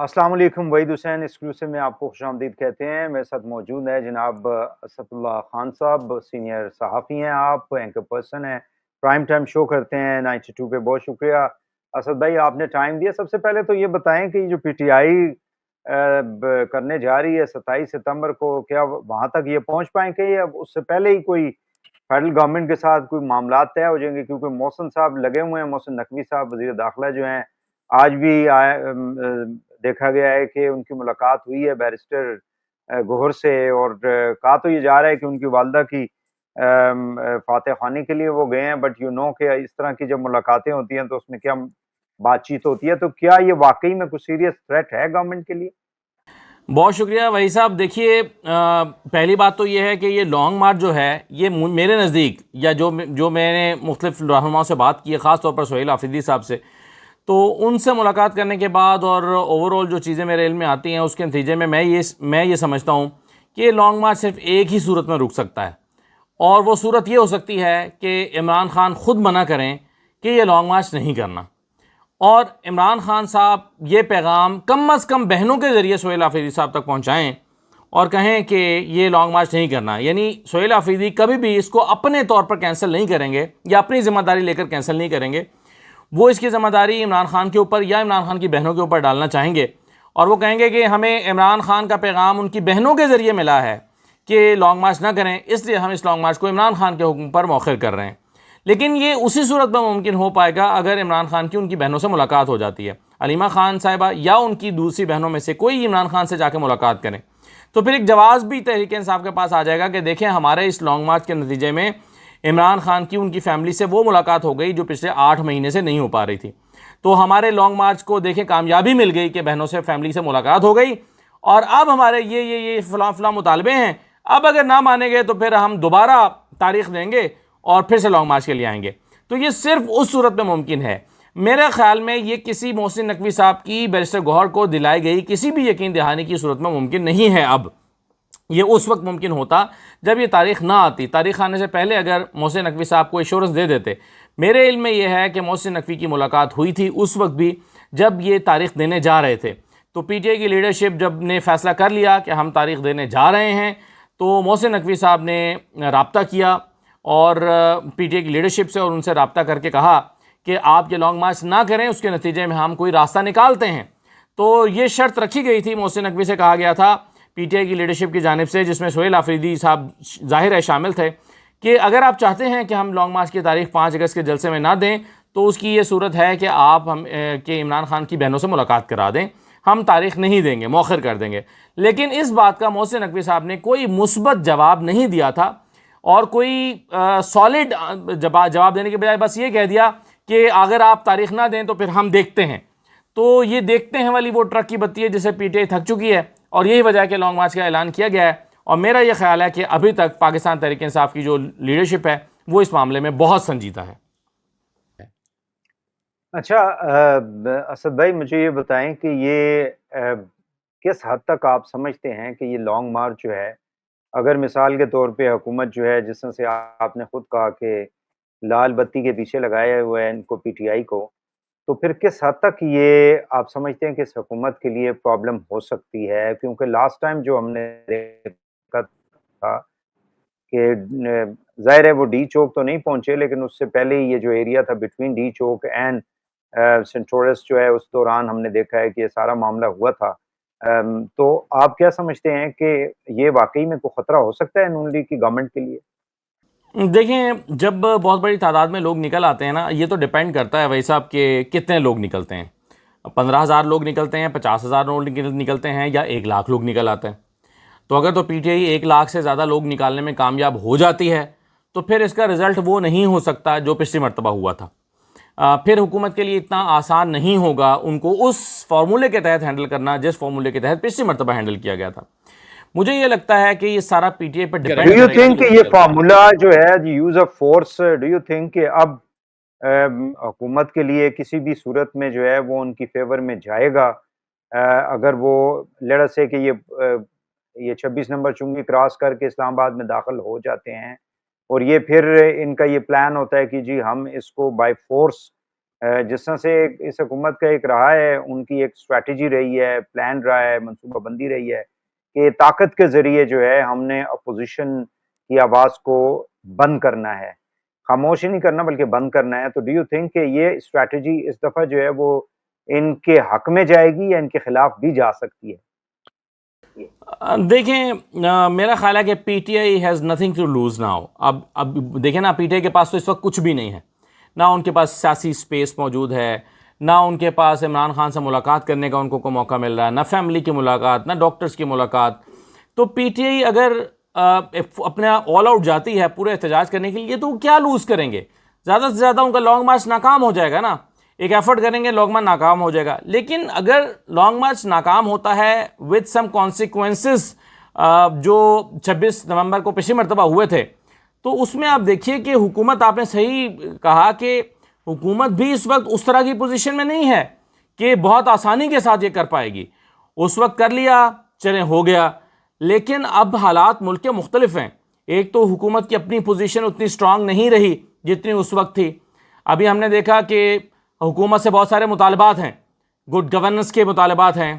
अस्सलाम वालेकुम। वहीद हुसैन एक्सक्लूसिव में आपको खुशामदीद कहते हैं। मेरे साथ मौजूद है जनाब असदुल्ला खान साहब, सीनियर सहाफ़ी हैं आप, एंकर पर्सन हैं, प्राइम टाइम शो करते हैं 92 पे। बहुत शुक्रिया असद भाई, आपने टाइम दिया। सबसे पहले तो ये बताएँ कि जो पीटीआई करने जा रही है 27 सितंबर को, क्या वहाँ तक ये पहुँच पाएँगे या उससे पहले ही कोई फेडरल गवर्नमेंट के साथ कोई मामलात तय हो जाएँगे? क्योंकि मोहसिन साहब लगे हुए हैं, मोहसिन नकवी साहब वज़ीर दाखिला जो हैं, आज भी देखा गया है कि उनकी मुलाकात हुई है बैरिस्टर गौहर से, और कहा तो ये जा रहा है कि उनकी वालिदा की फातह ख़्वानी के लिए वो गए हैं, बट यू नो कि इस तरह की जब मुलाकातें होती हैं तो उसमें क्या बातचीत होती है, तो क्या ये वाक़ई में कुछ सीरियस थ्रेट है गवर्नमेंट के लिए? बहुत शुक्रिया वही साहब। देखिए, पहली बात तो ये है कि ये लॉन्ग मार्च जो है ये मेरे नज़दीक, या जो मैंने मुख्तलिफ रहनुमाओं से बात की है, ख़ास तौर पर सोहेल आफरीदी साहब से, तो उनसे मुलाकात करने के बाद और ओवरऑल जो चीज़ें मेरे इल्म में आती हैं उसके नतीजे में मैं ये समझता हूँ कि ये लॉन्ग मार्च सिर्फ एक ही सूरत में रुक सकता है, और वो सूरत ये हो सकती है कि इमरान खान ख़ुद मना करें कि ये लॉन्ग मार्च नहीं करना, और इमरान खान साहब ये पैगाम कम अज़ कम बहनों के ज़रिए सोहेल आफरीदी साहब तक पहुँचाएँ और कहें कि ये लॉन्ग मार्च नहीं करना। यानी सोहेल आफरीदी कभी भी इसको अपने तौर पर कैंसिल नहीं करेंगे या अपनी ज़िम्मेदारी लेकर कैंसिल नहीं करेंगे। वो इसकी ज़िम्मेदारी इमरान खान के ऊपर या इमरान खान की बहनों के ऊपर डालना चाहेंगे, और वो कहेंगे कि हमें इमरान खान का पैगाम उनकी बहनों के ज़रिए मिला है कि लॉन्ग मार्च ना करें, इसलिए हम इस लॉन्ग मार्च को इमरान खान के हुक्म पर मौखर कर रहे हैं। लेकिन ये उसी सूरत में मुमकिन हो पाएगा अगर इमरान खान की उनकी बहनों से मुलाकात हो जाती है, अलीमा खान साहिबा या उनकी दूसरी बहनों में से कोई इमरान खान से जाकर मुलाकात करें, तो फिर एक जवाब भी तहरीक इंसाफ के पास आ जाएगा कि देखें, हमारे इस लॉन्ग मार्च के नतीजे में इमरान खान की उनकी फैमिली से वो मुलाकात हो गई जो पिछले 8 महीने से नहीं हो पा रही थी। तो हमारे लॉन्ग मार्च को देखें, कामयाबी मिल गई कि बहनों से, फैमिली से मुलाकात हो गई, और अब हमारे ये फ़लाँ फ़लाँ मुतालबे हैं। अब अगर ना मानेंगे तो फिर हम दोबारा तारीख देंगे और फिर से लॉन्ग मार्च के लिए आएंगे। तो ये सिर्फ उस सूरत में मुमकिन है। मेरे ख्याल में ये किसी मोहसिन नकवी साहब की बैरिस्टर गौहर को दिलाई गई किसी भी यकीन दहानी की सूरत में मुमकिन नहीं है। अब ये उस वक्त मुमकिन होता जब ये तारीख ना आती। तारीख आने से पहले अगर मोहसिन नकवी साहब को एश्योरेंस दे देते। मेरे इल्म में यह है कि मोहसिन नकवी की मुलाकात हुई थी उस वक्त भी जब ये तारीख देने जा रहे थे। तो पीटीआई की लीडरशिप जब ने फैसला कर लिया कि हम तारीख देने जा रहे हैं, तो मोहसिन नकवी साहब ने रब्ता किया और पीटीआई की लीडरशिप से, और उनसे रब्ता करके कहा कि आप ये लॉन्ग मार्च ना करें, उसके नतीजे में हम कोई रास्ता निकालते हैं। तो ये शर्त रखी गई थी, मोहसिन नकवी से कहा गया था पीटीआई की लीडरशिप की जानिब से, जिसमें सोहेल आफरीदी साहब ज़ाहिर है शामिल थे, कि अगर आप चाहते हैं कि हम लॉन्ग मार्च की तारीख 5 अगस्त के जलसे में ना दें, तो उसकी ये सूरत है कि आप हम कि इमरान खान की बहनों से मुलाकात करा दें, हम तारीख नहीं देंगे, मौखर कर देंगे। लेकिन इस बात का मोहसिन नकवी साहब ने कोई मुस्बत जवाब नहीं दिया था, और कोई सॉलिड जवाब देने के बजाय बस ये कह दिया कि अगर आप तारीख ना दें तो फिर हम देखते हैं। तो ये देखते हैं वाली वो ट्रक की बत्ती है जिसे पीटीआई थक चुकी है, और यही वजह है कि लॉन्ग मार्च का ऐलान किया गया है। और मेरा ये ख्याल है कि अभी तक पाकिस्तान तहरीक इंसाफ की जो लीडरशिप है वो इस मामले में बहुत संजीदा है। अच्छा, असद भाई मुझे ये बताएं कि ये किस हद तक आप समझते हैं कि ये लॉन्ग मार्च जो है, अगर मिसाल के तौर पे हुकूमत जो है, जिस तरह से आपने खुद कहा कि लाल बत्ती के पीछे लगाया हुआ है इनको, पीटीआई को, तो फिर किस हद तक ये आप समझते हैं कि इस हुकूमत के लिए प्रॉब्लम हो सकती है? क्योंकि लास्ट टाइम जो हमने देखा था कि ज़ाहिर है वो डी चौक तो नहीं पहुँचे, लेकिन उससे पहले ही ये जो एरिया था between D chalk and Centaurus जो है, उस दौरान हमने देखा है कि ये सारा मामला हुआ था। तो आप क्या समझते हैं कि ये वाक़ई में कोई ख़तरा हो सकता है नून लीग की गवर्नमेंट के लिए? देखें, जब बहुत बड़ी तादाद में लोग निकल आते हैं ना, ये तो डिपेंड करता है भाई साहब कि कितने लोग निकलते हैं। 15,000 लोग निकलते हैं, 50,000 लोग निकलते हैं, या 1 लाख लोग निकल आते हैं। तो अगर तो पीटीआई 1 लाख से ज़्यादा लोग निकालने में कामयाब हो जाती है, तो फिर इसका रिज़ल्ट वो नहीं हो सकता जो पिछली मरतबा हुआ था। फिर हुकूमत के लिए इतना आसान नहीं होगा उनको उस फार्मूले के तहत हैंडल करना जिस फार्मूले के तहत पिछली मरतबा हैंडल किया गया था। मुझे ये लगता है कि ये सारा पीटीआई पर डू डिपेंड यू करेगा कि थिंक वो ये निकलता है। फार्मूला जो है use of force, do you think कि अब हुकूमत के लिए किसी भी सूरत में जो है वो उनकी फेवर में जाएगा? अगर वो लेट अस से कि ये 26 नंबर चुंगी क्रॉस करके इस्लामाबाद में दाखिल हो जाते हैं, और ये फिर इनका ये प्लान होता है कि जी हम इसको बाय फोर्स जिस तरह से इस हुकूमत का एक रहा है, उनकी एक स्ट्रैटेजी रही है, प्लान रहा है, मनसूबाबंदी रही है कि ताकत के ज़रिए जो है हमने अपोज़िशन की आवाज़ को बंद करना है। खामोश ही नहीं करना बल्कि बंद करना है। तो डू यू थिंक कि ये स्ट्रैटेजी इस दफ़ा जो है वो इनके हक में जाएगी या इनके खिलाफ भी जा सकती है? देखें, मेरा ख्याल है कि PTI has nothing to lose now. अब देखें ना, पीटीआई के पास तो इस वक्त कुछ भी नहीं है। ना उनके पास सियासी स्पेस मौजूद है, ना उनके पास इमरान खान से मुलाकात करने का उनको को मौका मिल रहा है, ना फैमिली की मुलाकात, ना डॉक्टर्स की मुलाकात। तो पीटीआई अगर अपने ऑल आउट जाती है पूरे एहतजाज करने के लिए, तो वो क्या लूज़ करेंगे? ज़्यादा से ज़्यादा उनका लॉन्ग मार्च नाकाम हो जाएगा ना। एक एफर्ट करेंगे, लॉन्ग मार्च नाकाम हो जाएगा। लेकिन अगर लॉन्ग मार्च नाकाम होता है विद सम कॉन्सिक्वेंसेस, जो 26 नवंबर को पिछली मरतबा हुए थे, तो उसमें आप देखिए कि हुकूमत, आपने सही कहा कि हुकूमत भी इस वक्त उस तरह की पोजीशन में नहीं है कि बहुत आसानी के साथ ये कर पाएगी। उस वक्त कर लिया, चलें, हो गया। लेकिन अब हालात मुल्क के मुख्तलिफ हैं। एक तो हुकूमत की अपनी पोजीशन उतनी स्ट्रांग नहीं रही जितनी उस वक्त थी। अभी हमने देखा कि हुकूमत से बहुत सारे मुतालबात हैं, गुड गवर्नेंस के मुतालबात हैं।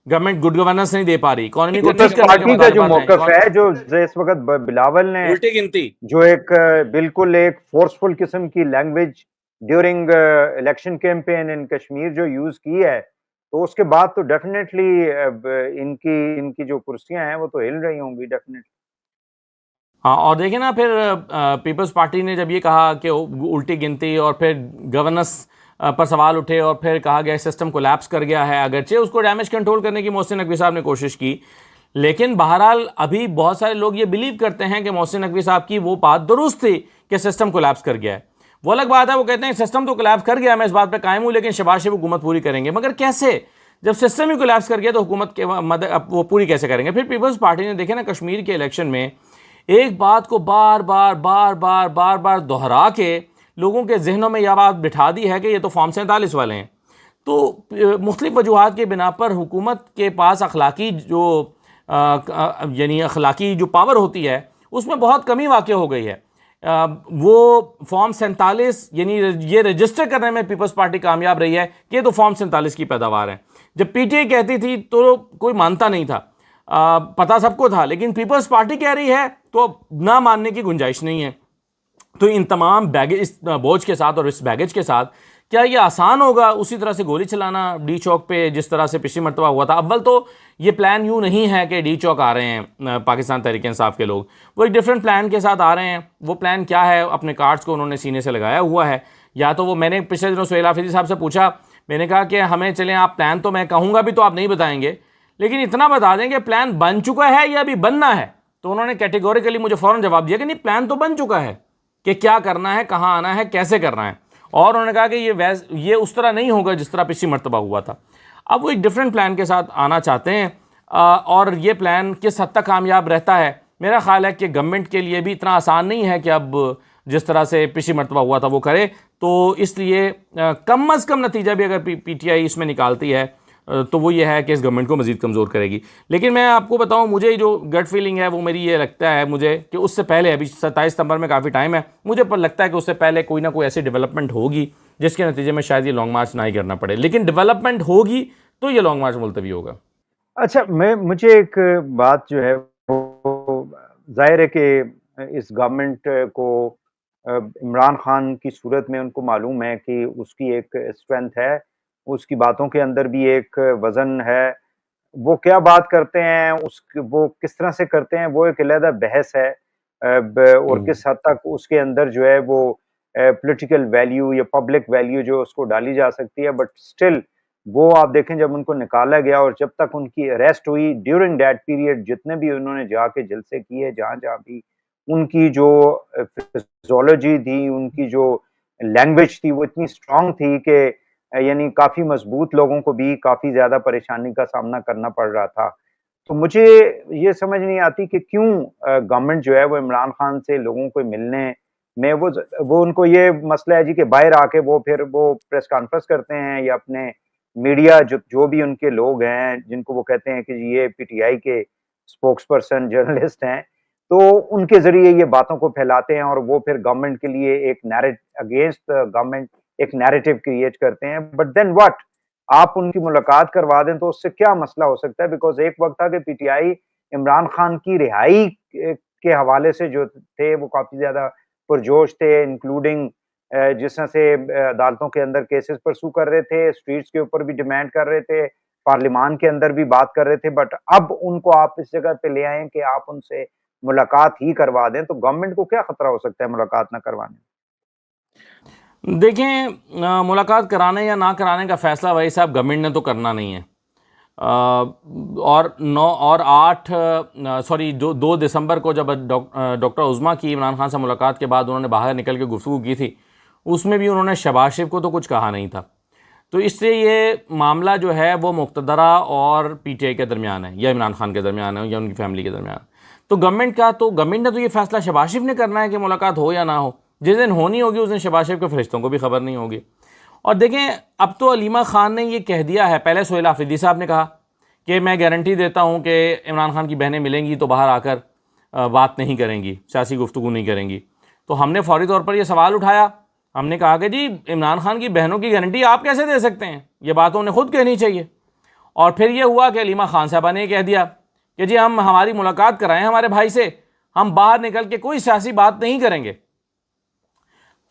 गवर्नमेंट गुड गवर्नेंस नहीं दे पा रही, इकोनॉमी को ठीक करने के पार्टी का जो मुतालबात मौकफ हैं। है, जो इस वक्त बिलावल ने उल्टी गिनती, जो एक बिल्कुल एक फोर्सफुल किस्म की language during election campaign in Kashmir जो यूज की है, तो उसके बाद तो डेफिनेटली इनकी इनकी जो कुर्सियां हैं वो तो हिल रही होंगी डेफिनेटली। हाँ, और देखिए ना, फिर पीपल्स पार्टी ने जब ये कहा कि उल्टी गिनती, और फिर गवर्नेंस पर सवाल उठे, और फिर कहा गया सिस्टम कोलैप्स कर गया है। अगरचे उसको डैमेज कंट्रोल करने की मोहसिन नकवी साहब ने कोशिश की, लेकिन बहरहाल अभी बहुत सारे लोग ये बिलीव करते हैं कि मोहसिन नकवी साहब की वो बात दुरुस्त थी कि सिस्टम कोलैप्स कर गया है। वो अलग बात है, वो कहते हैं सिस्टम तो कोलैप्स कर गया, मैं इस बात पर कायम हूँ, लेकिन शहबाज शरीफ हुकूमत पूरी करेंगे। मगर कैसे? जब सिस्टम ही कोलैप्स कर गया तो हुकूमत के मदद वो पूरी कैसे करेंगे? फिर पीपल्स पार्टी ने, देखे ना, कश्मीर के इलेक्शन में एक बात को बार बार बार बार बार बार दोहरा के लोगों के जहनों में यह बात बिठा दी है कि ये तो फॉर्म 47 वाले हैं। तो मुख्तलिफ वजूहात के बिना पर हुकूमत के पास अखलाकी जो यानी अखलाकी जो पावर होती है, उसमें बहुत कमी वाक़ हो गई है। वो फॉर्म 47 यानी ये रजिस्टर करने में पीपल्स पार्टी कामयाब रही है कि ये तो फॉर्म 47 की पैदावार है। जब पीटीआई कहती थी तो कोई मानता नहीं था, पता सबको था, लेकिन पीपल्स पार्टी कह रही है तो ना मानने की गुंजाइश नहीं है। तो इन तमाम बैगेज, बोझ के साथ और इस बैगेज के साथ क्या ये आसान होगा उसी तरह से गोली चलाना डी चौक पे, जिस तरह से पिछली मरतबा हुआ था? अव्वल तो ये प्लान यूँ नहीं है कि डी चौक आ रहे हैं पाकिस्तान तहरीक इंसाफ के लोग, वो एक डिफरेंट प्लान के साथ आ रहे हैं। वो प्लान क्या है? अपने कार्ड्स को उन्होंने सीने से लगाया हुआ है। या तो वो, मैंने पिछले दिनों सुहेल हाफिज़ी साहब से पूछा, मैंने कहा कि हमें चलें, आप प्लान तो मैं कहूँगा भी तो आप नहीं बताएंगे, लेकिन इतना बता दें कि प्लान बन चुका है या अभी बनना है। तो उन्होंने कैटेगोरिकली मुझे फ़ौरन जवाब दिया कि नहीं, प्लान तो बन चुका है कि क्या करना है, कहाँ आना है, कैसे करना है। और उन्होंने कहा कि ये उस तरह नहीं होगा जिस तरह पिछली मरतबा हुआ था। अब वो एक डिफरेंट प्लान के साथ आना चाहते हैं, और ये प्लान किस हद तक कामयाब रहता है, मेरा ख्याल है कि गवर्नमेंट के लिए भी इतना आसान नहीं है कि अब जिस तरह से पिछली मरतबा हुआ था वो करे। तो इसलिए कम अज़ कम नतीजा भी अगर पीटीआई इसमें निकालती है तो वो ये है कि इस गवर्नमेंट को मज़ीद कमज़ोर करेगी। लेकिन मैं आपको बताऊं, मुझे जो गट फीलिंग है वो मेरी ये लगता है मुझे कि उससे पहले, अभी 27 सितंबर में काफ़ी टाइम है, मुझे पर लगता है कि उससे पहले कोई ना कोई ऐसी डेवलपमेंट होगी जिसके नतीजे में शायद ये लॉन्ग मार्च ना ही करना पड़े। लेकिन डेवलपमेंट होगी तो ये लॉन्ग मार्च मुलतवी होगा। अच्छा, मुझे एक बात जो है वो ज़ाहिर है कि इस गवर्नमेंट को इमरान खान की सूरत में उनको मालूम है कि उसकी एक स्ट्रेंथ है, उसकी बातों के अंदर भी एक वज़न है। वो क्या बात करते हैं, वो किस तरह से करते हैं, वो एक अलहदा बहस है। और किस हद तक उसके अंदर जो है वो पॉलिटिकल वैल्यू या पब्लिक वैल्यू जो उसको डाली जा सकती है, बट स्टिल वो आप देखें जब उनको निकाला गया और जब तक उनकी अरेस्ट हुई, ड्यूरिंग दैट पीरियड जितने भी उन्होंने जाके जलसे किए, जहाँ-जहाँ भी उनकी जो फिज़ोलॉजी थी, उनकी जो लैंग्वेज थी, वो इतनी स्ट्रॉन्ग थी कि यानी काफ़ी मज़बूत लोगों को भी काफ़ी ज़्यादा परेशानी का सामना करना पड़ रहा था। तो मुझे ये समझ नहीं आती कि क्यों गवर्नमेंट जो है वो इमरान खान से लोगों को मिलने में वो उनको ये मसला है जी कि बाहर आके वो फिर वो प्रेस कॉन्फ्रेंस करते हैं या अपने मीडिया जो भी उनके लोग हैं, जिनको वो कहते हैं कि जी ये पीटीआई के स्पोक्सपर्सन जर्नलिस्ट हैं, तो उनके ज़रिए ये बातों को फैलाते हैं और वो फिर गवर्नमेंट के लिए एक नैरेट अगेंस्ट गवर्नमेंट एक नैरेटिव क्रिएट करते हैं, बट देन व्हाट, आप उनकी मुलाकात करवा दें तो उससे क्या मसला हो सकता है? बिकॉज़ एक वक़्त था कि पीटीआई इमरान खान की रिहाई के हवाले से जो थे वो काफ़ी ज़्यादा पुरजोश थे, इंक्लूडिंग जिस तरह से अदालतों के अंदर केसेस परसू कर रहे थे, स्ट्रीट्स के ऊपर भी डिमांड कर रहे थे, पार्लिमान के अंदर भी बात कर रहे थे, बट अब उनको आप इस जगह पे ले आएँ कि आप उनसे मुलाकात ही करवा दें, तो गवर्नमेंट को क्या खतरा हो सकता है मुलाकात ना करवाने में? देखें, मुलाकात कराने या ना कराने का फ़ैसला भाई साहब गवर्नमेंट ने तो करना नहीं है। और 9 और 8 सॉरी 2 दिसंबर को जब डॉक्टर उज़्मा की इमरान खान से मुलाकात के बाद उन्होंने बाहर निकल के गुफ्तगू की थी, उसमें भी उन्होंने शहबाज शरीफ को तो कुछ कहा नहीं था। तो इसलिए ये मामला जो है वो मुक़्तदरा और पीटीआई के दरमियान है, या इमरान खान के दरमियान है, या उनकी फैमिली के दरमियान। तो गवर्नमेंट ने तो ये फ़ैसला शहबाज शरीफ ने करना है कि मुलाकात हो या ना हो। जिस दिन होनी होगी उस दिन शहबाज शरीफ के फरिश्तों को भी खबर नहीं होगी। और देखें, अब तो अलीमा खान ने ये कह दिया है, पहले सोहेल आफरीदी साहब ने कहा कि मैं गारंटी देता हूँ कि इमरान खान की बहनें मिलेंगी तो बाहर आकर बात नहीं करेंगी, सियासी गुफ्तगू नहीं करेंगी। तो हमने फौरी तौर पर यह सवाल उठाया, हमने कहा कि जी इमरान खान की बहनों की गारंटी आप कैसे दे सकते हैं, ये बात उन्हें खुद कहनी चाहिए। और फिर ये हुआ कि अलीमा खान साहबा ने कह दिया कि जी हम हमारी मुलाकात कराएं हमारे भाई से, हम बाहर निकल के कोई सियासी बात नहीं करेंगे।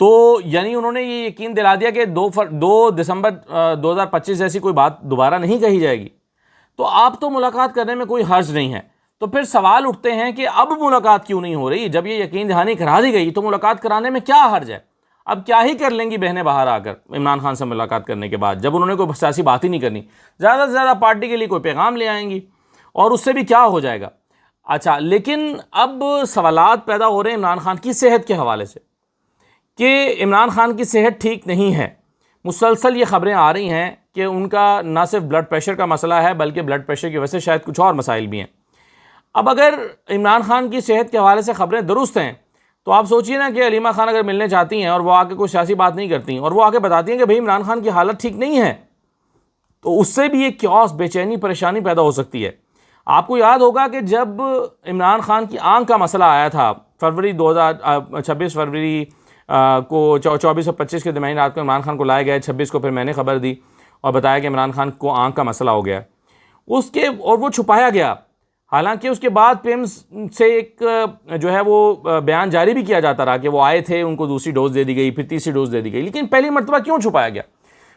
तो यानी उन्होंने ये यकीन दिला दिया कि 2 दिसंबर 2025 जैसी कोई बात दोबारा नहीं कही जाएगी। तो आप तो मुलाकात करने में कोई हर्ज नहीं है। तो फिर सवाल उठते हैं कि अब मुलाकात क्यों नहीं हो रही? जब ये यकीन दहानी करा दी गई तो मुलाकात कराने में क्या हर्ज है? अब क्या ही कर लेंगी बहनें बाहर आकर इमरान खान से मुलाकात करने के बाद, जब उन्होंने कोई सियासी बात ही नहीं करनी। ज़्यादा से ज़्यादा पार्टी के लिए कोई पैगाम ले आएंगी और उससे भी क्या हो जाएगा। अच्छा, लेकिन अब सवालात पैदा हो रहे हैं इमरान खान की सेहत के हवाले से कि इमरान खान की सेहत ठीक नहीं है। मुसलसल ये ख़बरें आ रही हैं कि उनका ना सिर्फ ब्लड प्रेशर का मसला है, बल्कि ब्लड प्रेशर की वजह से शायद कुछ और मसाइल भी हैं। अब अगर इमरान खान की सेहत के हवाले से ख़बरें दुरुस्त हैं तो आप सोचिए ना कि अलीमा खान अगर मिलने चाहती हैं और वो आके कोई सियासी बात नहीं करती और वो आके बताती हैं कि भाई इमरान खान की हालत ठीक नहीं है, तो उससे भी एक क्यास, बेचैनी, परेशानी पैदा हो सकती है। आपको याद होगा कि जब इमरान खान की आंख का मसला आया था फरवरी 26 फरवरी को 24 और 25 के दरमियान रात को इमरान खान को लाया गया, 26 को फिर मैंने खबर दी और बताया कि इमरान खान को आंख का मसला हो गया उसके, और वो छुपाया गया। हालांकि उसके बाद पिम्स से एक जो है वो बयान जारी भी किया जाता रहा कि वो आए थे, उनको दूसरी डोज दे दी गई, फिर तीसरी डोज दे दी गई। लेकिन पहली मरतबा क्यों छुपाया गया?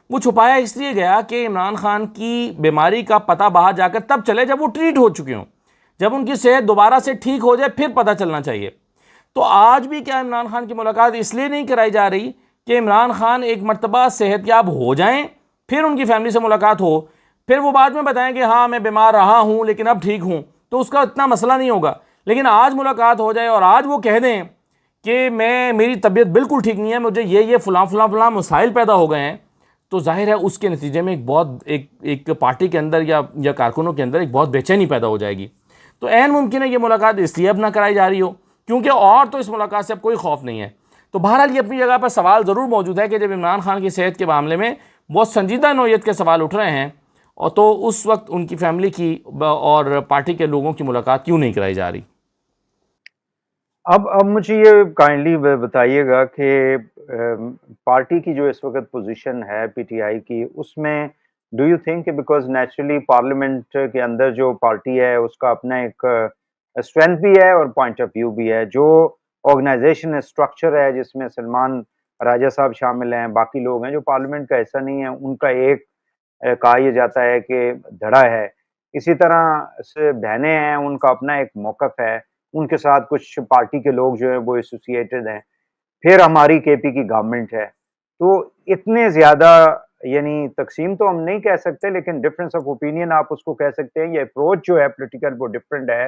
वो छुपाया इसलिए गया कि इमरान खान की बीमारी का पता बाहर जाकर तब चले जब वो ट्रीट हो चुके हों, जब उनकी सेहत दोबारा से ठीक हो जाए फिर पता चलना चाहिए। तो आज भी क्या इमरान खान की मुलाकात इसलिए नहीं कराई जा रही कि इमरान खान एक मरतबा सेहतयाब हो जाएं, फिर उनकी फैमिली से मुलाकात हो, फिर वो बाद में बताएं कि हाँ मैं बीमार रहा हूँ लेकिन अब ठीक हूँ, तो उसका इतना मसला नहीं होगा। लेकिन आज मुलाकात हो जाए और आज वो कह दें कि मेरी तबीयत बिल्कुल ठीक नहीं है, मुझे ये फ़लाँ मसाइल पैदा हो गए हैं, तो जाहिर है उसके नतीजे में एक पार्टी के अंदर या कारकुनों के अंदर एक बहुत बेचैनी पैदा हो जाएगी। तो ऐन मुमकिन है ये मुलाकात इसलिए अब ना कराई जा रही हो क्योंकि और तो इस मुलाकात से अब कोई खौफ नहीं है। तो बहरहाल ये अपनी जगह पर सवाल ज़रूर मौजूद है कि जब इमरान खान की सेहत के मामले में बहुत संजीदा नौयत के सवाल उठ रहे हैं और तो उस वक्त उनकी फैमिली की और पार्टी के लोगों की मुलाकात क्यों नहीं कराई जा रही? अब मुझे ये काइंडली बताइएगा कि पार्टी की जो इस वक्त पोजीशन है पीटीआई की, उसमें do you think because naturally parliament के अंदर जो पार्टी है उसका अपना एक स्ट्रेंथ भी है और पॉइंट ऑफ व्यू भी है, जो ऑर्गेनाइजेशन स्ट्रक्चर है जिसमें सलमान राजा साहब शामिल हैं, बाकी लोग हैं जो पार्लियामेंट का हिस्सा नहीं है, उनका एक कहा यह जाता है कि धड़ा है। इसी तरह से बहनें हैं, उनका अपना एक मौक़िफ़ है, उनके साथ कुछ पार्टी के लोग जो हैं वो एसोसिएटेड हैं। फिर हमारी केपी की गवर्नमेंट है। तो इतने ज़्यादा यानी तक़सीम तो हम नहीं कह सकते, लेकिन डिफरेंस ऑफ ओपिनियन आप उसको कह सकते हैं। ये अप्रोच जो है पॉलिटिकल वो डिफरेंट है।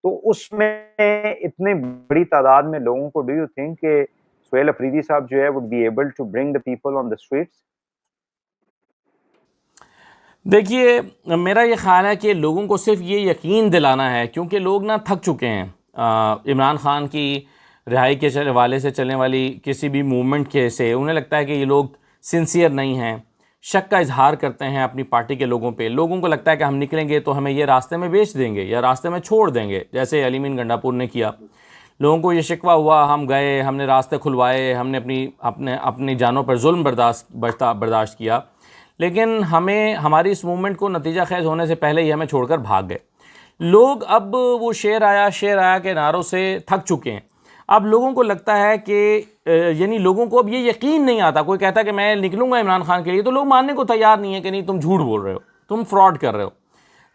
तो उसमें इतनी बड़ी तादाद में लोगों को डू यू थिंक कि सोहेल अफरीदी साहब जो है would be able to bring the people on the streets? देखिए, मेरा ये ख़्याल है कि लोगों को सिर्फ ये यकीन दिलाना है, क्योंकि लोग ना थक चुके हैं इमरान खान की रिहाई के हवाले से चलने वाली किसी भी मूवमेंट के से। उन्हें लगता है कि ये लोग सिंसियर नहीं हैं, शक का इजहार करते हैं अपनी पार्टी के लोगों पे। लोगों को लगता है कि हम निकलेंगे तो हमें ये रास्ते में बेच देंगे या रास्ते में छोड़ देंगे, जैसे अलीमीन गंडापुर ने किया। लोगों को ये शिकवा हुआ, हम गए, हमने रास्ते खुलवाए, हमने अपनी जानों पर जुल्म बर्दाश्त किया, लेकिन हमें हमारी इस मूवमेंट को नतीजा खैज होने से पहले ही हमें छोड़कर भाग गए लोग। अब वो शेर आया के नारों से थक चुके हैं। अब लोगों को लगता है कि यानी लोगों को अब ये यकीन नहीं आता, कोई कहता है कि मैं निकलूंगा इमरान खान के लिए, तो लोग मानने को तैयार नहीं है कि नहीं तुम झूठ बोल रहे हो, तुम फ्रॉड कर रहे हो।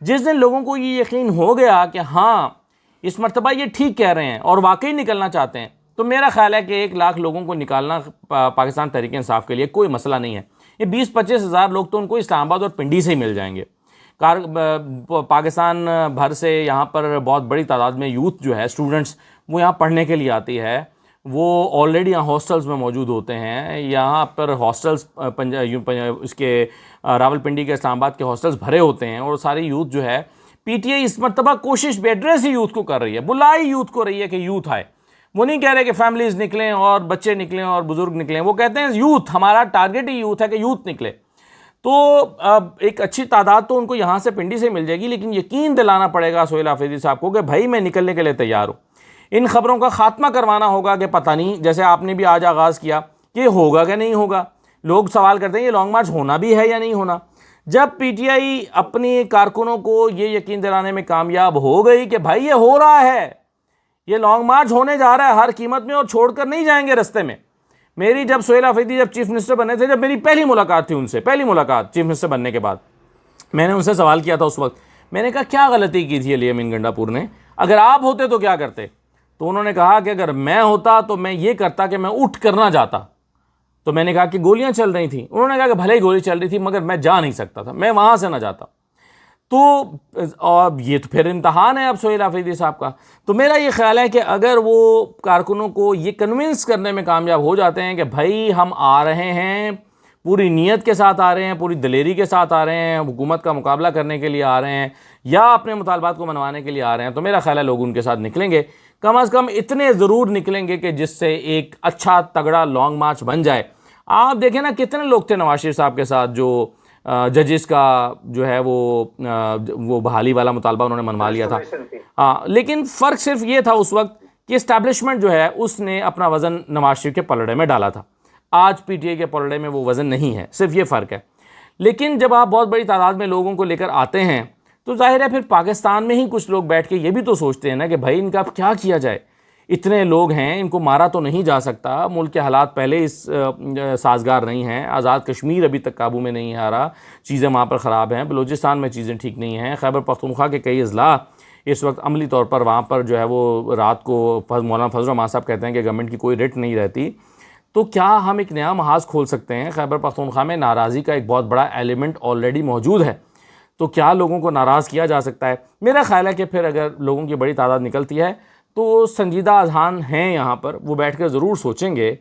जिस दिन लोगों को ये यकीन हो गया कि हाँ इस मरतबा ये ठीक कह रहे हैं और वाकई निकलना चाहते हैं, तो मेरा ख्याल है कि 1 लाख लोगों को निकालना पाकिस्तान तहरीक इंसाफ के लिए कोई मसला नहीं है। ये 20-25 हज़ार लोग तो उनको इस्लामाबाद और पिंडी से ही मिल जाएंगे। पाकिस्तान भर से यहाँ पर बहुत बड़ी तादाद में यूथ जो है, स्टूडेंट्स, वो यहाँ पढ़ने के लिए आती है। वो ऑलरेडी यहाँ हॉस्टल्स में मौजूद होते हैं। यहाँ पर हॉस्टल्स इसके रावलपिंडी के, इस्लामाबाद के हॉस्टल्स भरे होते हैं और सारी यूथ जो है, पीटीआई इस मरतबा कोशिश बेड्रेस ही यूथ को कर रही है, बुलाई यूथ को रही है कि यूथ आए। वो नहीं कह रहे कि फैमिलीज़ निकलें और बच्चे निकलें और बुज़ुर्ग निकलें, वो कहते हैं यूथ, हमारा टारगेट ही यूथ है कि यूथ निकले। तो अब एक अच्छी तादाद तो उनको यहाँ से पिंडी से मिल जाएगी, लेकिन यकीन दिलाना पड़ेगा सोहेल आफरीदी साहब को कि भाई मैं निकलने के लिए तैयार हूँ। इन खबरों का खात्मा करवाना होगा कि पता नहीं, जैसे आपने भी आज आगाज़ किया कि होगा कि नहीं होगा। लोग सवाल करते हैं ये लॉन्ग मार्च होना भी है या नहीं होना। जब पीटीआई अपने कारकुनों को ये यकीन दिलाने में कामयाब हो गई कि भाई ये हो रहा है, ये लॉन्ग मार्च होने जा रहा है हर कीमत में और छोड़कर नहीं जाएंगे रास्ते में। मेरी जब सोहेल आफरीदी जब चीफ मिनिस्टर बने थे, जब मेरी पहली मुलाकात थी उनसे, पहली मुलाकात चीफ मिनिस्टर बनने के बाद, मैंने उनसे सवाल किया था उस वक्त। मैंने कहा क्या गलती की थी अली अमीन गंडापुर ने, अगर आप होते तो क्या करते? तो उन्होंने कहा कि अगर मैं होता तो मैं ये करता कि मैं उठ कर ना जाता। तो मैंने कहा कि गोलियां चल रही थी। उन्होंने कहा कि भले ही गोली चल रही थी मगर मैं जा नहीं सकता था, मैं वहाँ से ना जाता। तो और ये तो फिर इम्तहान है अब सोहेल आफरीदी साहब का। तो मेरा ये ख्याल है कि अगर वो कारकुनों को ये कन्विंस करने में कामयाब हो जाते हैं कि भाई हम आ रहे हैं, पूरी नीयत के साथ आ रहे हैं, पूरी दलेरी के साथ आ रहे हैं, हुकूमत का मुकाबला करने के लिए आ रहे हैं या अपने मुतालबात को मनवाने के लिए आ रहे हैं, तो मेरा ख्याल है लोग उनके साथ निकलेंगे। कम से कम इतने ज़रूर निकलेंगे कि जिससे एक अच्छा तगड़ा लॉन्ग मार्च बन जाए। आप देखें ना कितने लोग थे नवाज शरीफ साहब के साथ जो जजेस का जो है वो बहाली वाला मुतालबा उन्होंने मनवा लिया था। हाँ, लेकिन फ़र्क सिर्फ ये था उस वक्त कि इस्टेब्लिशमेंट जो है उसने अपना वज़न नवाज शरीफ के पलड़े में डाला था। आज पीटीआई के पलड़े में वो वज़न नहीं है, सिर्फ ये फ़र्क है। लेकिन जब आप बहुत बड़ी तादाद में लोगों को लेकर आते हैं तो जाहिर है फिर पाकिस्तान में ही कुछ लोग बैठ के ये भी तो सोचते हैं ना कि भाई इनका अब क्या किया जाए, इतने लोग हैं, इनको मारा तो नहीं जा सकता, मुल्क के हालात पहले इस साजगार नहीं हैं, आज़ाद कश्मीर अभी तक काबू में नहीं आ रहा, चीज़ें वहाँ पर ख़राब हैं, बलूचिस्तान में चीज़ें ठीक नहीं हैं, खैबर पख्तूनख्वा के कई अज़ला इस वक्त अमली तौर पर वहाँ पर जो है वो रात को मौलाना फजल रहमान साहब कहते हैं कि गवर्नमेंट की कोई रेट नहीं रहती। तो क्या हम एक नया महाज खोल सकते हैं? खैबर पख्तूनख्वा में नाराज़ी का एक बहुत बड़ा एलिमेंट ऑलरेडी मौजूद है, तो क्या लोगों को नाराज़ किया जा सकता है? मेरा ख़्याल है कि फिर अगर लोगों की बड़ी तादाद निकलती है तो संजीदा अज़हान हैं यहाँ पर, वो बैठ कर ज़रूर सोचेंगे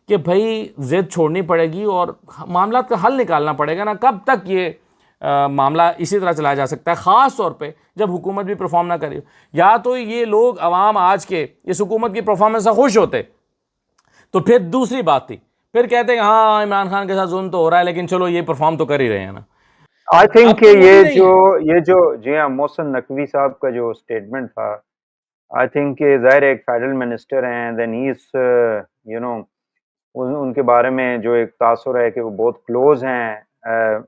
कि भाई ज़िद छोड़नी पड़ेगी और मामला का हल निकालना पड़ेगा ना। कब तक ये मामला इसी तरह चलाया जा सकता है, ख़ास तौर पे जब हुकूमत भी परफॉर्म ना करे। या तो ये लोग अवाम आज के इस हुकूमत की परफॉर्मेंस से खुश होते तो फिर दूसरी बात थी, फिर कहते हैं हाँ इमरान खान के साथ जुल्म तो हो रहा है लेकिन चलो ये परफॉर्म तो कर ही रहे हैं ना। आई थिंक ये जो जी हाँ मोहसिन नकवी साहब का जो स्टेटमेंट था, आई थिंक ज़ाहिर एक फेडरल मिनिस्टर हैं, then he is you know उनके बारे में जो एक तासुर है कि वो बहुत क्लोज हैं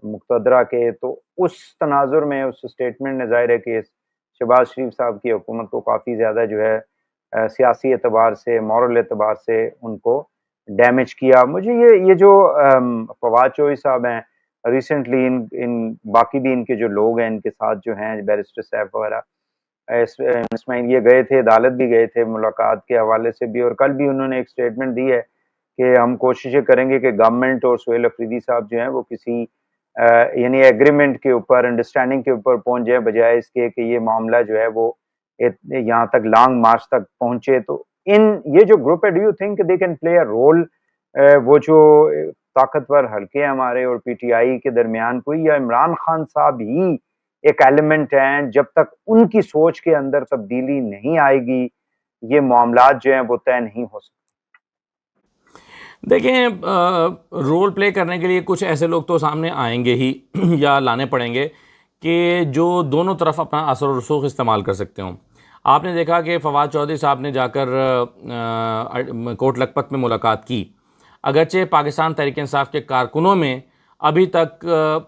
मुक़तदरा के, तो उस तनाजुर में उस स्टेटमेंट ने ज़ाहिर है कि शहबाज शरीफ साहब की हुकूमत को काफ़ी ज़्यादा जो है सियासी एतबार से, मॉरल एतबार से उनको डैमेज किया। मुझे ये जो फवाद चौधरी साहब हैं, रिसेंटली इन बाकी भी इनके जो लोग हैं इनके साथ जो हैं बैरिस्टर सैफ वगैरह, इसमें ये गए थे, अदालत भी गए थे मुलाकात के हवाले से भी, और कल भी उन्होंने एक स्टेटमेंट दी है कि हम कोशिशें करेंगे कि गवर्नमेंट और सोहेल अफरीदी साहब जो हैं वो किसी यानी एग्रीमेंट के ऊपर, अंडरस्टैंडिंग के ऊपर पहुंच जाए, बजाय इसके कि ये मामला जो है वो यहाँ तक लॉन्ग मार्च तक पहुंचे। तो ये जो ग्रुप है, do you think they can play a role, वो जो ताकतवर हल्के हैं हमारे और पीटीआई के दरमियान कोई, या इमरान खान साहब ही एक एलिमेंट हैं, जब तक उनकी सोच के अंदर तब्दीली नहीं आएगी ये मामलात जो हैं वो तय नहीं हो सकते? देखें, रोल प्ले करने के लिए कुछ ऐसे लोग तो सामने आएंगे ही या लाने पड़ेंगे कि जो दोनों तरफ अपना असर और रसूख इस्तेमाल कर सकते हों। आपने देखा कि फवाद चौधरी साहब ने जाकर कोट लखपत में मुलाकात की। अगरचे पाकिस्तान तहरीक इंसाफ के कारकुनों में अभी तक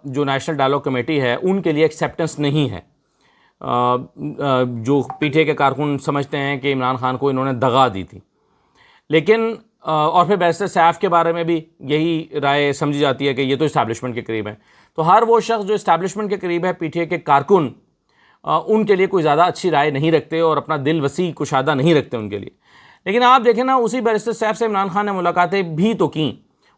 जो नेशनल डायलॉग कमेटी है उनके लिए एक्सेप्टेंस नहीं है। जो पीटीआई के कारकुन समझते हैं कि इमरान खान को इन्होंने दगा दी थी। लेकिन और फिर बैरिस्टर सैफ के बारे में भी यही राय समझी जाती है कि ये तो इस्टेब्लिशमेंट के करीब है। तो हर वो शख्स जो इस्टेब्लिशमेंट के करीब है, पीटीआई के कारकुन, उनके लिए कोई ज़्यादा अच्छी राय नहीं रखते और अपना दिल वसी कुशादा नहीं रखते उनके लिए। लेकिन आप देखें ना, उसी बैरिस्टर सैफ से इमरान खान ने मुलाकातें भी तो की,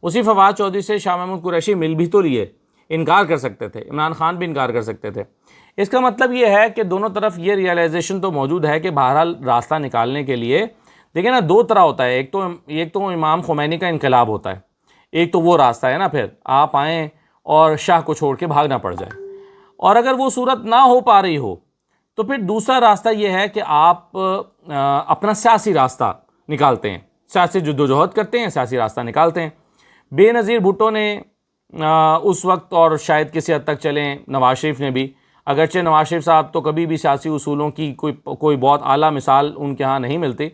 उसी फवाद चौधरी से शाह महमूद कुरैशी मिल भी तो लिए। इनकार कर सकते थे, इमरान खान भी इनकार कर सकते थे। इसका मतलब ये है कि दोनों तरफ ये रियलाइजेशन तो मौजूद है कि बहरहाल रास्ता निकालने के लिए, देखिए ना, दो तरह होता है। एक तो इमाम खुमैनी का इनकलाब होता है, एक तो वो रास्ता है ना, फिर आप आएँ और शाह को छोड़ के भागना पड़ जाए। और अगर वो सूरत ना हो पा रही हो तो फिर दूसरा रास्ता ये है कि आप अपना सियासी रास्ता निकालते हैं, सियासी जद्दोजहद करते हैं, सियासी रास्ता निकालते हैं। बेनज़ीर भुट्टो ने उस वक्त, और शायद किसी हद तक चलें नवाज शरीफ ने भी, अगरचे नवाज शरीफ साहब तो कभी भी सियासी उसूलों की कोई बहुत आला मिसाल उनके यहाँ नहीं मिलती,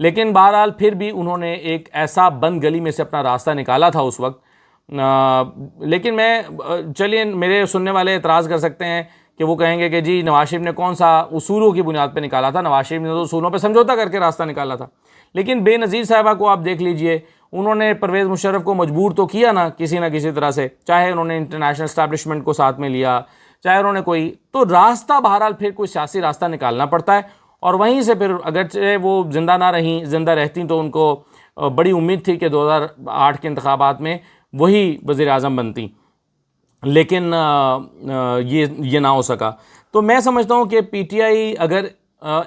लेकिन बहरहाल फिर भी उन्होंने एक ऐसा बंद गली में से अपना रास्ता निकाला था उस वक्त। लेकिन मैं, चलिए, मेरे सुनने वाले एतराज़ कर सकते हैं कि वो कहेंगे कि जी नवाज शरीफ ने कौन सा उसूलों की बुनियाद पर निकाला था, नवाज शरीफ ने तो उसूलों पर समझौता करके रास्ता निकाला था। लेकिन बेनज़ीर साहिबा को आप देख लीजिए, उन्होंने परवेज़ मुशर्रफ को मजबूर तो किया ना किसी तरह से, चाहे उन्होंने इंटरनेशनल इस्टेब्लिशमेंट को साथ में लिया, चाहे उन्होंने कोई, तो रास्ता बहरहाल फिर कोई सियासी रास्ता निकालना पड़ता है। और वहीं से फिर अगर वो ज़िंदा रहती तो उनको बड़ी उम्मीद थी कि 2008 के इंतखाबात में वही वज़ीर आज़म बनती, लेकिन ये ना हो सका। तो मैं समझता हूँ कि पीटीआई अगर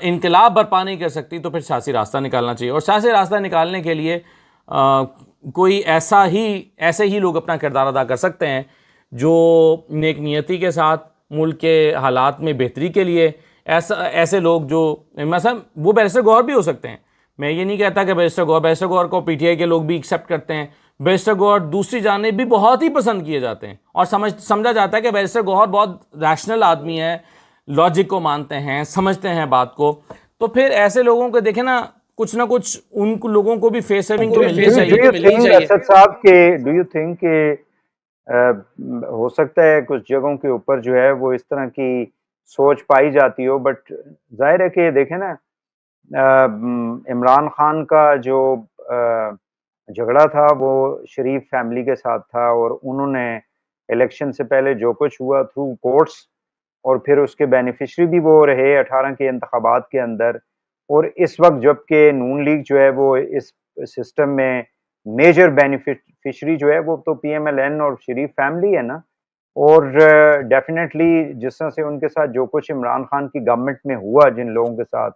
इनकलाब बर्पा नहीं कर सकती तो फिर सियासी रास्ता निकालना चाहिए। और सियासी रास्ता निकालने के लिए कोई ऐसे ही लोग अपना किरदार अदा कर सकते हैं जो नेक नियति के साथ मुल्क के हालात में बेहतरी के लिए, ऐसे लोग जो, मतलब वो बैरिस्टर गौहर भी हो सकते हैं। मैं ये नहीं कहता कि बैरिस्टर गौहर को पीटीआई के लोग भी एक्सेप्ट करते हैं। बैरिस्टर गौहर दूसरी जानिब भी बहुत ही पसंद किए जाते हैं और समझा जाता है कि बैरिस्टर गौहर बहुत रैशनल आदमी है, लॉजिक को मानते हैं, समझते हैं बात को। तो फिर ऐसे लोगों को देखें ना, कुछ ना कुछ उन लोगों को भी फेस सेविंग तो मिलनी चाहिए। असद साहब के डू यू थिंक कि हो सकता है कुछ जगहों के ऊपर जो है वो इस तरह की सोच पाई जाती हो, बट जाहिर है कि देखें ना, इमरान खान का जो झगड़ा था वो शरीफ फैमिली के साथ था, और उन्होंने इलेक्शन से पहले जो कुछ हुआ थ्रू कोर्ट्स, और फिर उसके बेनिफिशरी भी वो रहे 18 के इंतखाबात के अंदर। और इस वक्त जबकि नून लीग जो है वो इस सिस्टम में मेजर बेनिफिशरी जो है वो तो PMLN और शरीफ फैमिली है ना। और डेफिनेटली जिस तरह से उनके साथ जो कुछ इमरान खान की गवर्नमेंट में हुआ जिन लोगों के साथ,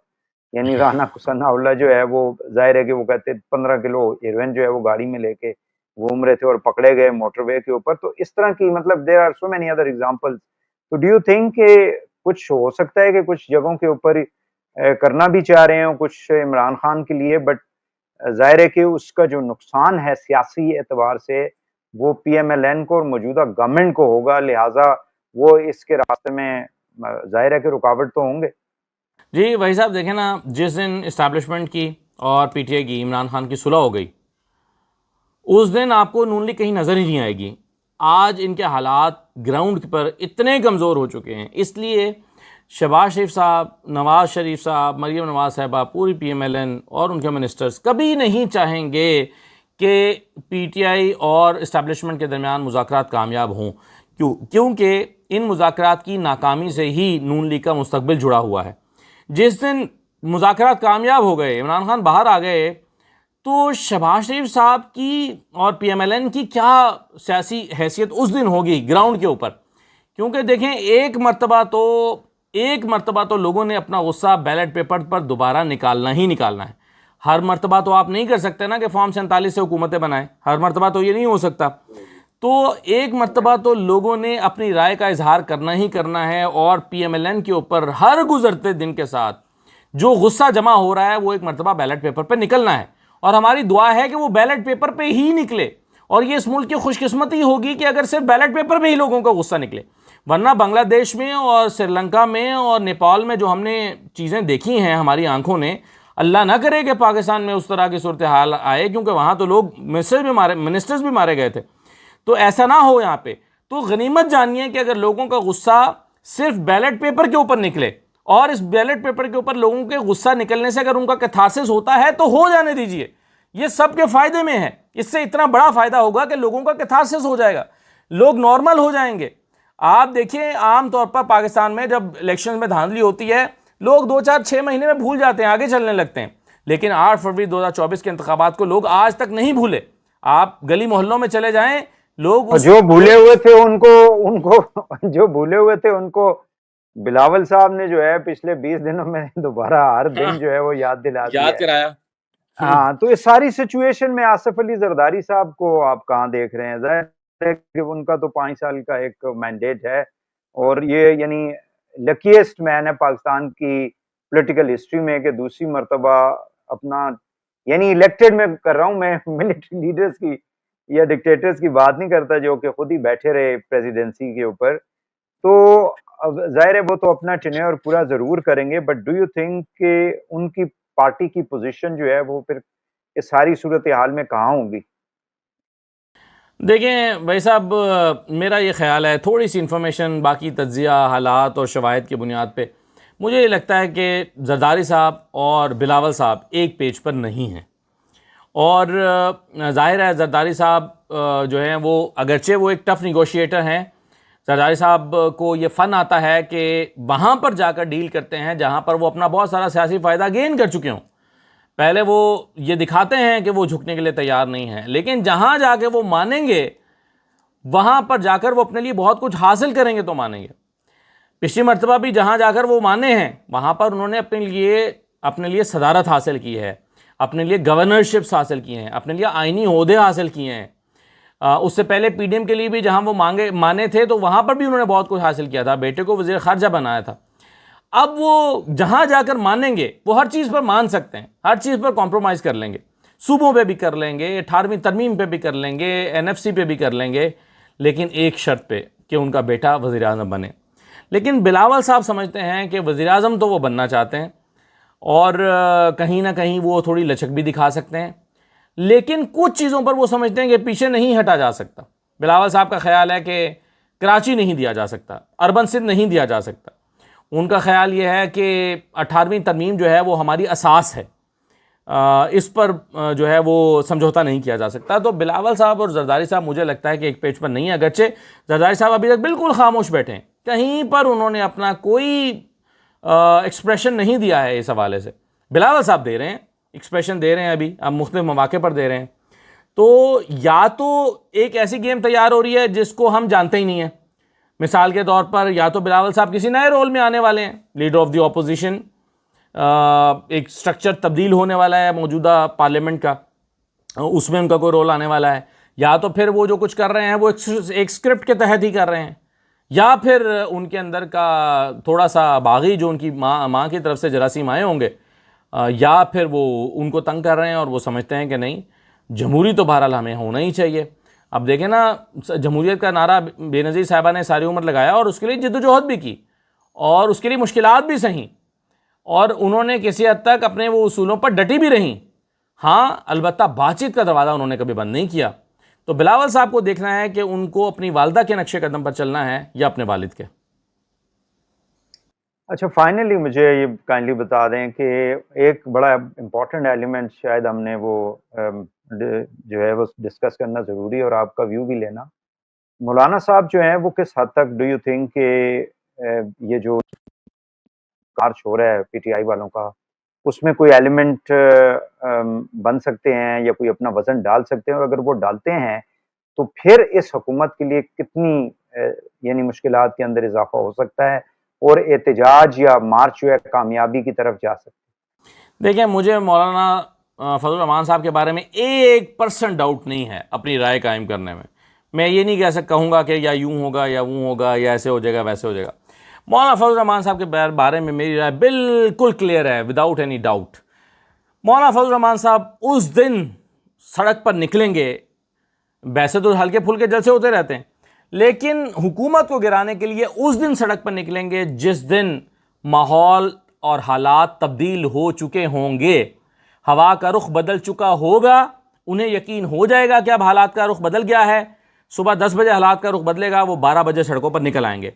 यानी राना सनाउल्लाह जो है वो, जाहिर है कि वो कहते 15 किलो हेरोइन जो है वो गाड़ी में लेके घूम रहे थे और पकड़े गए मोटरवे के ऊपर। तो इस तरह की, मतलब there are so many other examples. तो डू यू थिंक कि कुछ हो सकता है कि कुछ जगहों के ऊपर करना भी चाह रहे हो कुछ इमरान खान के लिए, बट जाहिर है कि उसका जो नुकसान है सियासी एतबार से वो PMLN को और मौजूदा गवर्नमेंट को होगा, लिहाजा वो इसके रास्ते में जाहिर है कि रुकावट तो होंगे। जी भाई साहब, देखें ना, जिस दिन इस्टेब्लिशमेंट की और पीटीआई की, इमरान खान की सुलह हो गई, उस दिन आपको नून लीग कहीं नज़र ही नहीं आएगी। आज इनके हालात ग्राउंड पर इतने कमज़ोर हो चुके हैं, इसलिए शहबाज शरीफ साहब, नवाज़ शरीफ साहब, मरीम नवाज़ साहबा, पूरी PMLN और उनके मिनिस्टर्स कभी नहीं चाहेंगे कि पीटीआई और इस्टेब्लिशमेंट के दरमियान मुज़ाकरात कामयाब हों। क्योंकि इन मुज़ाकरात की नाकामी से ही नून लीग का मुस्तकबिल जुड़ा हुआ है। जिस दिन मुज़ाकरात कामयाब हो गए, इमरान खान बाहर आ गए, तो शहबाज शरीफ साहब की और PMLN की क्या सियासी हैसियत उस दिन होगी ग्राउंड के ऊपर। क्योंकि देखें, एक मरतबा तो लोगों ने अपना गुस्सा बैलेट पेपर पर दोबारा निकालना ही निकालना है। हर मरतबा तो आप नहीं कर सकते ना कि फॉर्म 47 से हुकूमतें बनाएं, हर मरतबा तो ये नहीं हो सकता। तो एक मरतबा तो लोगों ने अपनी राय का इजहार करना ही करना है, और PMLN के ऊपर हर गुजरते दिन के साथ जो गुस्सा जमा हो रहा है वो एक मरतबा बैलेट पेपर पर निकलना है। और हमारी दुआ है कि वो बैलेट पेपर पे ही निकले, और ये इस मुल्क की खुशकिस्मती होगी कि अगर सिर्फ बैलेट पेपर पे ही लोगों का गुस्सा निकले। वरना बांग्लादेश में और श्रीलंका में और नेपाल में जो हमने चीज़ें देखी हैं हमारी आंखों ने, अल्लाह ना करे कि पाकिस्तान में उस तरह की सूरत हाल आए, क्योंकि वहाँ तो लोग मिनिस्टर्स भी मारे गए थे। तो ऐसा ना हो यहाँ पे। तो गनीमत जानिए कि अगर लोगों का गुस्सा सिर्फ बैलेट पेपर के ऊपर निकले, और इस बैलेट पेपर के ऊपर लोगों के गुस्सा निकलने से अगर उनका कैथारसिस होता है तो हो जाने दीजिए, ये सबके फायदे में है। इससे इतना बड़ा फायदा होगा कि लोगों का कैथारसिस हो जाएगा, लोग नॉर्मल हो जाएंगे। आप देखिए आमतौर पर पाकिस्तान में जब इलेक्शन में धांधली होती है, लोग 2-4-6 महीने में भूल जाते हैं, आगे चलने लगते हैं। लेकिन 8 फरवरी 2024 के इंतखाबात को लोग आज तक नहीं भूले। आप गली मोहल्लों में चले जाएं, लोग जो भूले हुए थे उनको बिलावल साहब ने जो है पिछले 20 दिनों में दोबारा हर दिन जो है वो याद दिला दिया याद कराया। हाँ, तो इस सारी सिचुएशन में आसिफ अली जरदारी साहब को आप कहाँ देख रहे हैं? जाहिर है कि उनका तो 5 साल का एक मैंडेट है, और ये यानी लकीएस्ट मैन है पाकिस्तान की पॉलिटिकल हिस्ट्री में कि दूसरी मर्तबा अपना, यानी इलेक्टेड में कर रहा हूँ मैं, मिलिट्री लीडर्स की या डिक्टेटर्स की बात नहीं करता जो कि खुद ही बैठे रहे प्रेसिडेंसी के ऊपर। तो अब जाहिर है वो तो अपना टेन्योर पूरा जरूर करेंगे, बट डू यू थिंक कि उनकी पार्टी की पोजीशन जो है वो फिर इस सारी सूरत हाल में कहाँ होगी? देखें भाई साहब, मेरा ये ख्याल है, थोड़ी सी इन्फॉर्मेशन, बाकी तज्जिया, हालात और शवाहिद की बुनियाद पे मुझे ये लगता है कि जरदारी साहब और बिलावल साहब एक पेज पर नहीं हैं। और ज़ाहिर है जरदारी साहब जो हैं वो, अगरचे वो एक टफ़ निगोशिएटर हैं, जरदारी साहब को ये फ़न आता है कि वहाँ पर जाकर डील करते हैं जहाँ पर वो अपना बहुत सारा सियासी फ़ायदा गेन कर चुके हों। पहले वो ये दिखाते हैं कि वो झुकने के लिए तैयार नहीं हैं, लेकिन जहाँ जाके वो मानेंगे, वहाँ पर जाकर वो अपने लिए बहुत कुछ हासिल करेंगे तो मानेंगे। पिछली मर्तबा भी जहाँ जाकर वो माने हैं, वहाँ पर उन्होंने अपने लिए सदारत हासिल की है, अपने लिए गवर्नरशिप्स हासिल किए हैं, अपने लिए आइनी ओहदे हासिल किए हैं। उससे पहले पीडीएम के लिए भी जहाँ वो माने थे तो वहाँ पर भी उन्होंने बहुत कुछ हासिल किया था, बेटे को वज़ीर ख़ारजा बनाया था। अब वो जहाँ जाकर मानेंगे वो हर चीज़ पर मान सकते हैं, हर चीज़ पर कॉम्प्रोमाइज़ कर लेंगे, सूबों पे भी कर लेंगे, 18वीं तरमीम पे भी कर लेंगे, एनएफसी पे भी कर लेंगे, लेकिन एक शर्त पे कि उनका बेटा वज़ीर आज़म बने। लेकिन बिलावल साहब समझते हैं कि वज़ीर आज़म तो वो बनना चाहते हैं, और कहीं ना कहीं वो थोड़ी लचक भी दिखा सकते हैं, लेकिन कुछ चीज़ों पर वो समझते हैं कि पीछे नहीं हटा जा सकता। बिलावल साहब का ख्याल है कि कराची नहीं दिया जा सकता, अर्बन सिंध नहीं दिया जा सकता। उनका ख्याल ये है कि 18वीं तरमीम जो है वो हमारी असास है, इस पर जो है वो समझौता नहीं किया जा सकता। तो बिलावल साहब और जरदारी साहब मुझे लगता है कि एक पेज पर नहीं है। अगरचे जरदारी साहब अभी तक बिल्कुल खामोश बैठे हैं, कहीं पर उन्होंने अपना कोई एक्सप्रेशन नहीं दिया है इस हवाले से। बिलावल साहब दे रहे हैं, एक्सप्रेशन दे रहे हैं, अभी अब मुख्तलिफ मौके पर दे रहे हैं। तो या तो एक ऐसी गेम तैयार हो रही है जिसको हम जानते ही नहीं हैं। मिसाल के तौर पर या तो बिलावल साहब किसी नए रोल में आने वाले हैं, लीडर ऑफ द ऑपोजिशन, एक स्ट्रक्चर तब्दील होने वाला है मौजूदा पार्लियामेंट का, उसमें उनका कोई रोल आने वाला है, या तो फिर वो जो कुछ कर रहे हैं वो एक स्क्रिप्ट के तहत ही कर रहे हैं, या फिर उनके अंदर का थोड़ा सा बागी जो उनकी माँ की तरफ से जरासीम आए होंगे, या फिर वो उनको तंग कर रहे हैं और वो समझते हैं कि नहीं, जमहूरी तो बहरहाल हमें होना ही चाहिए। अब देखें ना, जमहूरियत का नारा बेनज़ीर साहिबा ने सारी उम्र लगाया और उसके लिए जद्दोजहद भी की और उसके लिए मुश्किलात भी सही, और उन्होंने किसी हद तक अपने वो उसूलों पर डटी भी रहीं। हाँ, अलबत्ता बातचीत का दरवाज़ा उन्होंने कभी बंद नहीं किया। तो बिलावल साहब को देखना है कि उनको अपनी वालदा के नक्शे कदम पर चलना है या अपने वालिद के। अच्छा, फाइनली मुझे ये काइंडली बता दें कि एक बड़ा इम्पोर्टेंट एलिमेंट शायद हमने वो जो है वो डिस्कस करना ज़रूरी है और आपका व्यू भी लेना। मौलाना साहब जो हैं वो किस हद तक डू यू थिंक कि ये जो मार्च हो रहा है पीटीआई वालों का, उसमें कोई एलिमेंट बन सकते हैं या कोई अपना वज़न डाल सकते हैं, और अगर वो डालते हैं तो फिर इस हुकूमत के लिए कितनी यानी मुश्किलात के अंदर इजाफा हो सकता है और एहतजाज या मार्च जो है कामयाबी की तरफ जा सकते हैं? देखिए, मुझे मौलाना फजल रहमान साहब के बारे में 1% डाउट नहीं है अपनी राय कायम करने में। मैं ये नहीं कहूँगा कि या यूँ होगा या वो होगा या ऐसे हो जाएगा वैसे हो जाएगा। मौलाना फजल रहमान साहब के बारे में मेरी राय बिल्कुल क्लियर है, विदाउट एनी डाउट। मौलाना फजल रहमान साहब उस दिन सड़क पर निकलेंगे, वैसे तो हल्के फुल्के जलसे होते रहते हैं, लेकिन हुकूमत को गिराने के लिए उस दिन सड़क पर निकलेंगे जिस दिन माहौल और हालात तब्दील हो चुके होंगे, हवा का रुख बदल चुका होगा, उन्हें यकीन हो जाएगा कि अब हालात का रुख बदल गया है। सुबह 10 बजे हालात का रुख बदलेगा, वो 12 बजे सड़कों पर निकल आएंगे।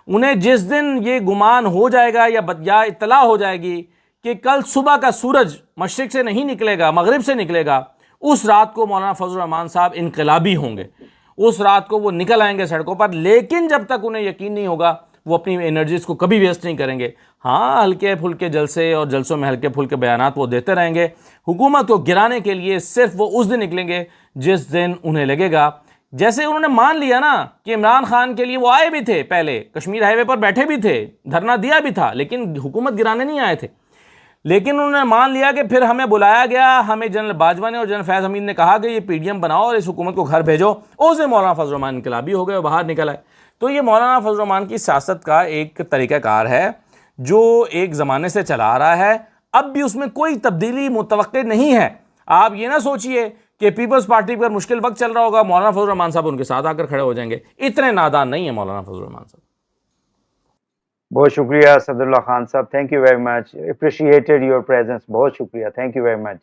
उन्हें जिस दिन ये गुमान हो जाएगा या इत्तला हो जाएगी कि कल सुबह का सूरज मशरिक से नहीं निकलेगा, मगरिब से निकलेगा, उस रात को मौलाना फजलुर रहमान साहब इनकलाबी होंगे। उस रात को वो निकल आएंगे सड़कों पर, लेकिन जब तक उन्हें यकीन नहीं होगा वो अपनी एनर्जीज को कभी वेस्ट नहीं करेंगे। हाँ, हल्के फुल्के जलसे और जलसों में हल्के फुल्के बयानात वो देते रहेंगे। हुकूमत को गिराने के लिए सिर्फ वो उस दिन निकलेंगे जिस दिन उन्हें लगेगा, जैसे उन्होंने मान लिया ना कि इमरान खान के लिए वो आए भी थे, पहले कश्मीर हाईवे पर बैठे भी थे, धरना दिया भी था, लेकिन हुकूमत गिराने नहीं आए थे। लेकिन उन्होंने मान लिया कि फिर हमें बुलाया गया, हमें जनरल बाजवा ने और जनरल फैज़ हमीद ने कहा कि ये पीडीएम बनाओ और इस हुकूमत को घर भेजो। उस दिन मौलाना फजलुर रहमान इनकलाबी हो गए और बाहर निकल आए। तो ये मौलाना फजलुर रहमान की सियासत का एक तरीक़ाकार है जो एक ज़माने से चला आ रहा है, अब भी उसमें कोई तब्दीली मुतवक्किर नहीं है। आप ये ना सोचिए कि पीपल्स पार्टी पर मुश्किल वक्त चल रहा होगा, मौलाना फजलुर रहमान साहब उनके साथ आकर खड़े हो जाएंगे। इतने नादान नहीं है मौलाना फजलुर रहमान साहब। बहुत शुक्रिया सदरुल्लाह खान साहब, thank you very much, appreciated your presence, बहुत शुक्रिया, थैंक यू वेरी मच।